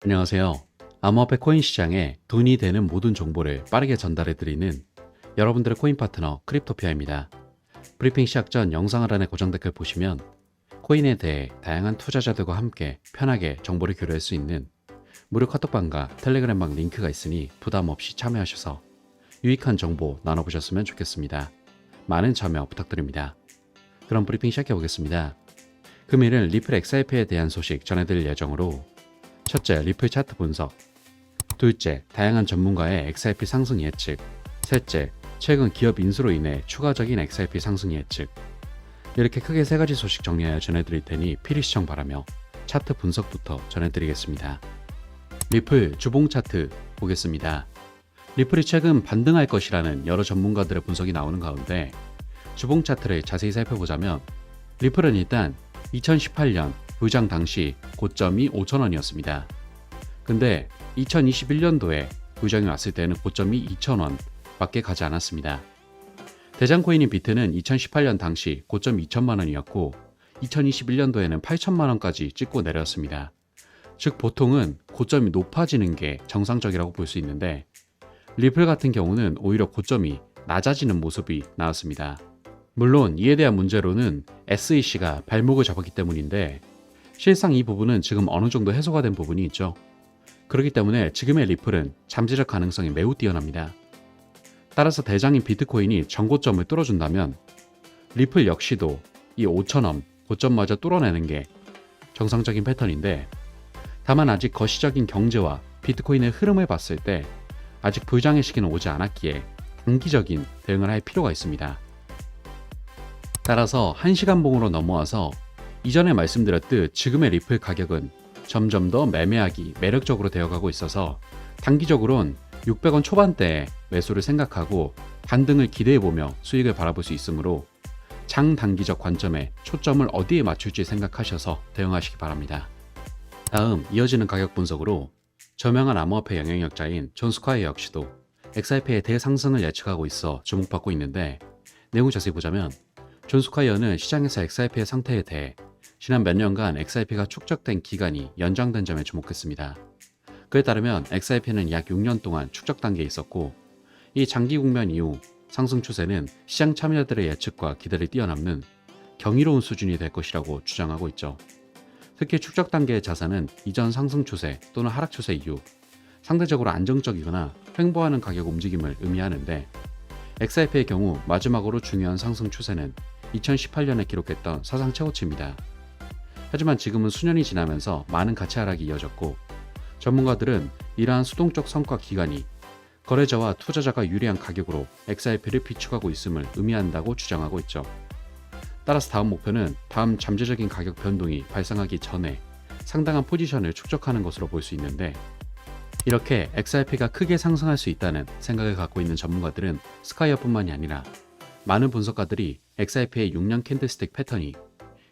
안녕하세요. 암호화폐 코인 시장에 돈이 되는 모든 정보를 빠르게 전달해드리는 여러분들의 코인 파트너 크립토피아입니다. 브리핑 시작 전 영상 하단의 고정 댓글 보시면 코인에 대해 다양한 투자자들과 함께 편하게 정보를 교류할 수 있는 무료 카톡방과 텔레그램방 링크가 있으니 부담 없이 참여하셔서 유익한 정보 나눠보셨으면 좋겠습니다. 많은 참여 부탁드립니다. 그럼 브리핑 시작해 보겠습니다. 금일은 리플 XRP에 대한 소식 전해드릴 예정으로 첫째, 리플 차트 분석. 둘째, 다양한 전문가의 XRP 상승 예측. 셋째, 최근 기업 인수로 인해 추가적인 XRP 상승 예측. 이렇게 크게 세 가지 소식 정리하여 전해드릴 테니 필히 시청 바라며 차트 분석부터 전해드리겠습니다. 리플 주봉 차트 보겠습니다. 리플이 최근 반등할 것이라는 여러 전문가들의 분석이 나오는 가운데 주봉 차트를 자세히 살펴보자면 리플은 일단 2018년 부장 당시 고점이 5,000원이었습니다. 근데 2021년도에 부장이 왔을 때는 고점이 2,000원 밖에 가지 않았습니다. 대장코인인 비트는 2018년 당시 고점 2천만 원이었고 2021년도에는 8천만 원까지 찍고 내렸습니다. 즉 보통은 고점이 높아지는 게 정상적이라고 볼 수 있는데 리플 같은 경우는 오히려 고점이 낮아지는 모습이 나왔습니다. 물론 이에 대한 문제로는 SEC가 발목을 잡았기 때문인데 실상 이 부분은 지금 어느 정도 해소가 된 부분이 있죠. 그렇기 때문에 지금의 리플은 잠재적 가능성이 매우 뛰어납니다. 따라서 대장인 비트코인이 전고점을 뚫어준다면 리플 역시도 이 5,000원 고점마저 뚫어내는 게 정상적인 패턴인데 다만 아직 거시적인 경제와 비트코인의 흐름을 봤을 때 아직 불장의 시기는 오지 않았기에 단기적인 대응을 할 필요가 있습니다. 따라서 1시간봉으로 넘어와서 이전에 말씀드렸듯 지금의 리플 가격은 점점 더 매매하기 매력적으로 되어가고 있어서 단기적으론 600원 초반대에 매수를 생각하고 반등을 기대해보며 수익을 바라볼 수 있으므로 장단기적 관점에 초점을 어디에 맞출지 생각하셔서 대응하시기 바랍니다. 다음 이어지는 가격 분석으로 저명한 암호화폐 영향력자인 존 스콰이어 역시도 XRP의 대상승을 예측하고 있어 주목받고 있는데 내용 자세히 보자면 존 스콰이어는 시장에서 XRP의 상태에 대해 지난 몇 년간 XRP가 축적된 기간이 연장된 점에 주목했습니다. 그에 따르면 XRP는 약 6년 동안 축적 단계에 있었고 이 장기 국면 이후 상승 추세는 시장 참여자들의 예측과 기대를 뛰어넘는 경이로운 수준이 될 것이라고 주장하고 있죠. 특히 축적 단계의 자산은 이전 상승 추세 또는 하락 추세 이후 상대적으로 안정적이거나 횡보하는 가격 움직임을 의미하는데 XRP의 경우 마지막으로 중요한 상승 추세는 2018년에 기록했던 사상 최고치입니다. 하지만 지금은 수년이 지나면서 많은 가치 하락이 이어졌고 전문가들은 이러한 수동적 성과 기간이 거래자와 투자자가 유리한 가격으로 XRP를 비축하고 있음을 의미한다고 주장하고 있죠. 따라서 다음 목표는 다음 잠재적인 가격 변동이 발생하기 전에 상당한 포지션을 축적하는 것으로 볼 수 있는데 이렇게 XRP가 크게 상승할 수 있다는 생각을 갖고 있는 전문가들은 스카이어뿐만이 아니라 많은 분석가들이 XRP의 6년 캔들스틱 패턴이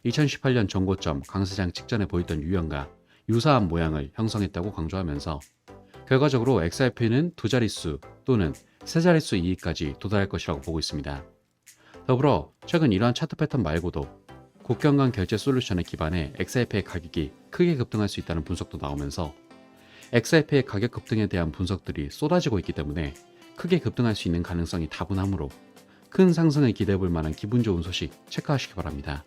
2018년 전고점 강세장 직전에 보였던 유형과 유사한 모양을 형성했다고 강조하면서 결과적으로 XRP는 두 자릿수 또는 세 자릿수 이익까지 도달할 것이라고 보고 있습니다. 더불어 최근 이러한 차트 패턴 말고도 국경 간 결제 솔루션에 기반해 XRP의 가격이 크게 급등할 수 있다는 분석도 나오면서 XRP의 가격 급등에 대한 분석들이 쏟아지고 있기 때문에 크게 급등할 수 있는 가능성이 다분하므로 큰 상승을 기대해 볼 만한 기분 좋은 소식 체크하시기 바랍니다.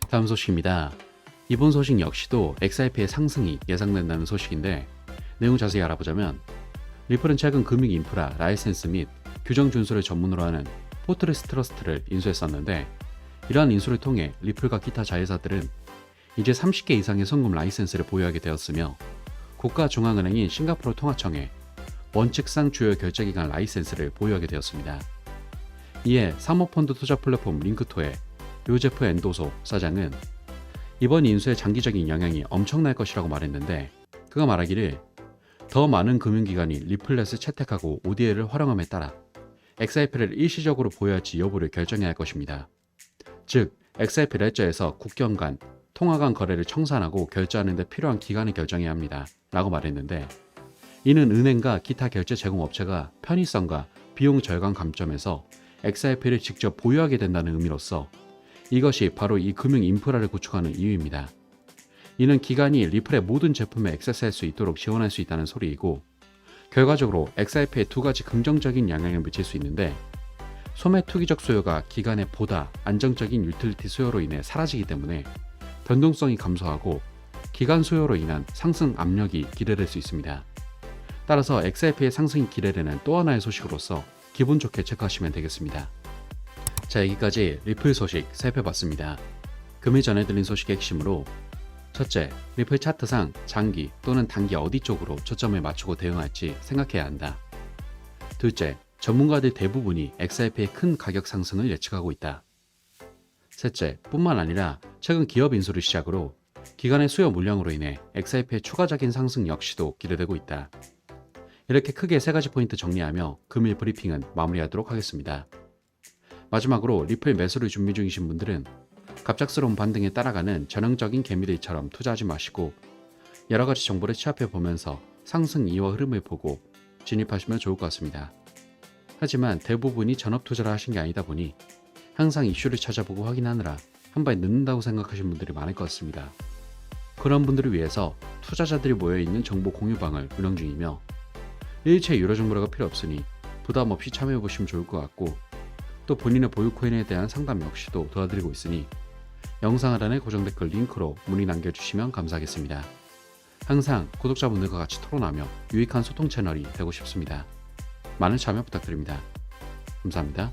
다음 소식입니다. 이번 소식 역시도 XRP의 상승이 예상된다는 소식인데 내용 자세히 알아보자면 리플은 최근 금융 인프라 라이센스 및 규정 준수를 전문으로 하는 포트레스 트러스트를 인수했었는데 이러한 인수를 통해 리플과 기타 자회사들은 이제 30개 이상의 송금 라이센스를 보유하게 되었으며 국가중앙은행인 싱가포르 통화청에 원칙상 주요 결제기관 라이센스를 보유하게 되었습니다. 이에 사모펀드 투자 플랫폼 링크토의 요제프 엔도소 사장은 이번 인수의 장기적인 영향이 엄청날 것이라고 말했는데 그가 말하기를 더 많은 금융기관이 리플렛을 채택하고 ODA를 활용함에 따라 XRP를 일시적으로 보유할지 여부를 결정해야 할 것입니다. 즉 XRP 레저에서 국경 간 통화 간 거래를 청산하고 결제하는 데 필요한 기간을 결정해야 합니다. 라고 말했는데 이는 은행과 기타 결제 제공업체가 편의성과 비용 절감 관점에서 XRP를 직접 보유하게 된다는 의미로서 이것이 바로 이 금융 인프라를 구축하는 이유입니다. 이는 기관이 리플의 모든 제품에 액세스할 수 있도록 지원할 수 있다는 소리이고, 결과적으로 XRP에 두 가지 긍정적인 영향을 미칠 수 있는데, 소매 투기적 수요가 기간의 보다 안정적인 유틸리티 수요로 인해 사라지기 때문에 변동성이 감소하고 기간 수요로 인한 상승 압력이 기대될 수 있습니다. 따라서 XRP의 상승이 기대되는 또 하나의 소식으로서 기분 좋게 체크하시면 되겠습니다. 자, 여기까지 리플 소식 살펴봤습니다. 금일 전해드린 소식의 핵심으로, 첫째, 리플 차트상 장기 또는 단기 어디 쪽으로 초점을 맞추고 대응할지 생각해야 한다. 둘째, 전문가들 대부분이 XRP의 큰 가격 상승을 예측하고 있다. 셋째, 뿐만 아니라 최근 기업 인수를 시작으로 기관의 수요 물량으로 인해 XRP의 추가적인 상승 역시도 기대되고 있다. 이렇게 크게 세 가지 포인트 정리하며 금일 브리핑은 마무리하도록 하겠습니다. 마지막으로 리플 매수를 준비 중이신 분들은 갑작스러운 반등에 따라가는 전형적인 개미들처럼 투자하지 마시고 여러가지 정보를 취합해 보면서 상승 이유와 흐름을 보고 진입하시면 좋을 것 같습니다. 하지만 대부분이 전업 투자를 하신 게 아니다 보니 항상 이슈를 찾아보고 확인하느라 한 발 늦는다고 생각하시는 분들이 많을 것 같습니다. 그런 분들을 위해서 투자자들이 모여있는 정보 공유방을 운영 중이며 일체 유료 정보가 필요 없으니 부담 없이 참여해 보시면 좋을 것 같고, 또 본인의 보유 코인에 대한 상담 역시도 도와드리고 있으니 영상 하단의 고정 댓글 링크로 문의 남겨주시면 감사하겠습니다. 항상 구독자분들과 같이 토론하며 유익한 소통 채널이 되고 싶습니다. 많은 참여 부탁드립니다. 감사합니다.